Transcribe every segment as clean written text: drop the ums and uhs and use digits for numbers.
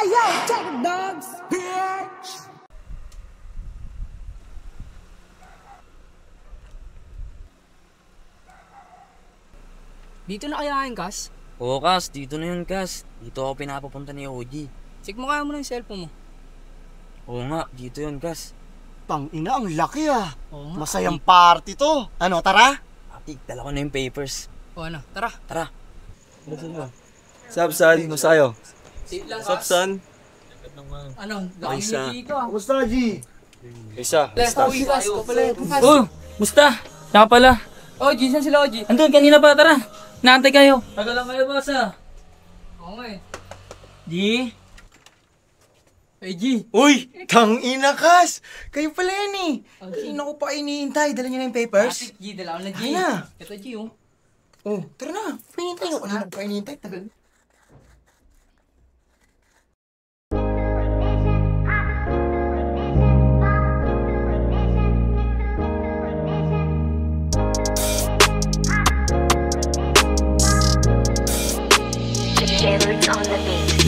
Yo, check it, dogs! Bitch! Dito na kaya kain, Kas? Oo, Kas. Dito na yun, Kas. Dito ako pinapapunta ni OG. Check mo kaya mo na yung cellphone mo. Oo nga, dito yun, Kas. Tangina, ang laki ah. Oo nga. Masayang party to. Ano, tara? Ati, dala ko na yung papers. O ano, tara. Tara. Sup, son? Kumusta kayo? Safe lang, Sup, Kas. son? Ano, dami Isa. dito ah. Kumusta, G? Isa. Let's go, Kas. Kas. Oh, musta? Saka pala. OG, saan sila OG? Andun, kanina pa, tara. Naantay kayo. Tagal lang kayo, boss ah. Oo nga eh. G? Hey, G. Uy, tangina, Kas. Kayo pala yan eh. Kanina ko pa iniintay. Dala niyo na yung papers. G, dala ko na G. Ay na. Ito G, oh. Oh, tara na. Painintay ko. Kanina ko pa inintay. Tagal.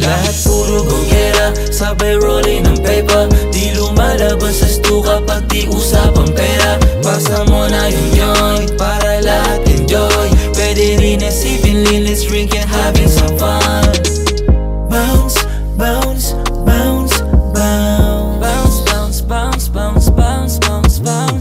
Lahat puro gongera, sabay rolling ng paper. Di lumalabas sa stu kapag di usapang pera. Pasa mo na yung joint para lahat enjoy. Pwede rin isipin, let's drink and having some fun. Bounce, bounce, bounce, bounce. Bounce, bounce, bounce, bounce, bounce, bounce, bounce.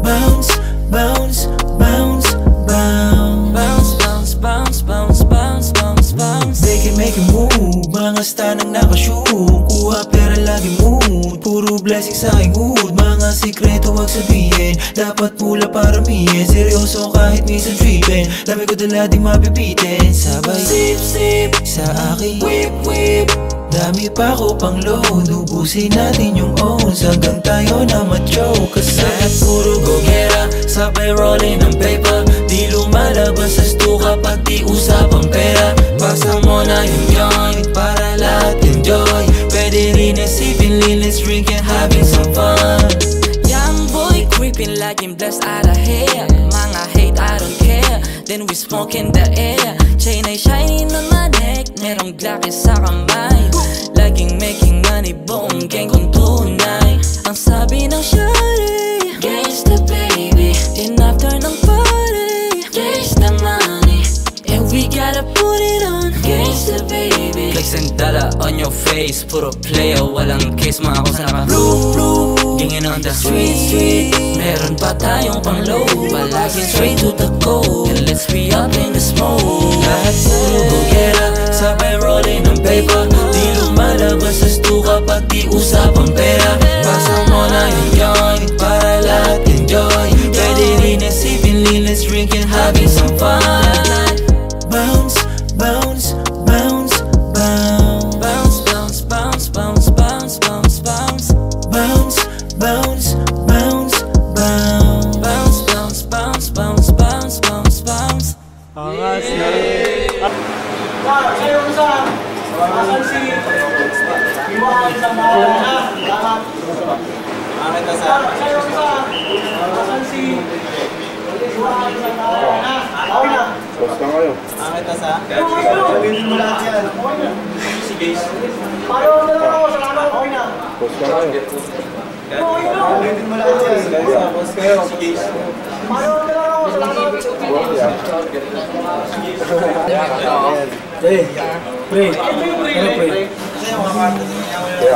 Bounce, bounce, bounce, bounce. Bounce, bounce, bounce, bounce, bounce, bounce. Make a move, mga stanang nakashoot. Kuha pera lagi mood, puro blessing sa aking hood. Mga sikreto wag sabihin, dapat pula paramihin. Seryoso kahit minsan trippin, dami ko dala di mabibitin. Sabay sip sip sa aking whip whip. Dami pa ko pang load, ubusin natin yung owns hanggang tayo na ma-choke. Kasi puro gongera, sabay rolling ng paper. Di lumalabas sa stu kapag di usapang pera. Pasa mo na yung joint para lahat enjoy. Pwede rin isipin, let's drink and having some fun. Young boy creeping like I'm blessed out of hair. Mga hate, I don't care. Then we smoke in the air. Chain ay shining on my neck, merong Glock sa kamay. Laging making money, buong gang kong tunay. Ang sabi ng shawty, gangsta baby. And after ng party, gangsta money. And we gotta put it on, gangsta baby. Flex and dollar on your face, puro player, walang case. Mga ako sa naka-blue, gingin on the street. Meron pa tayong pang low, palaging straight to the goal. And let's be up in the smoke. Lahat puro gongera, sabay rolling ng paper. Di lumalabas sa stu kapag di usapang pera. Pasa mo na yung joint para lahat enjoy. Pwede rin isipin, let's drink and having some fun. Bounce, bounce, bounce, bounce. Bounce, bounce, bounce, bounce, bounce, bounce. Bounce, bounce, bounce, bounce. Bounce, bounce, bounce, bounce, bounce, bounce, bounce. Angas na. Sa'yo isa. Asan si... Iwahan sa mga na. Lahat. Sa'yo isa. Asan si... Iwahan sa mga na. Okay na. Post na kayo. Sabihin mo lahat yan. Okay na. Si Gaze. Paano na lang ako sa kanal? Okay na. Post na kayo. Okay na. Sabihin mo lahat yan. Post kayo. Si Gaze. Paano na lang ako sa kanal? Pre. Pre. Ano pre? Kasi yung mga kwarto niya.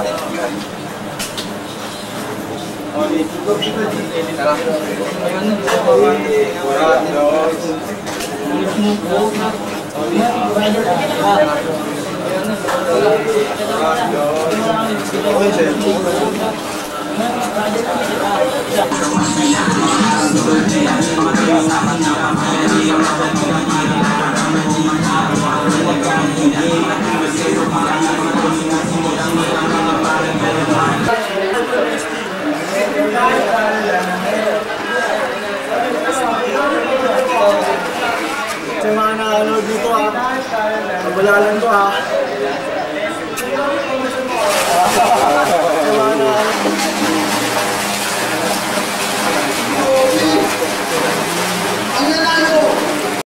Sa mga nanonood dito ha, pagwalalan ko ha.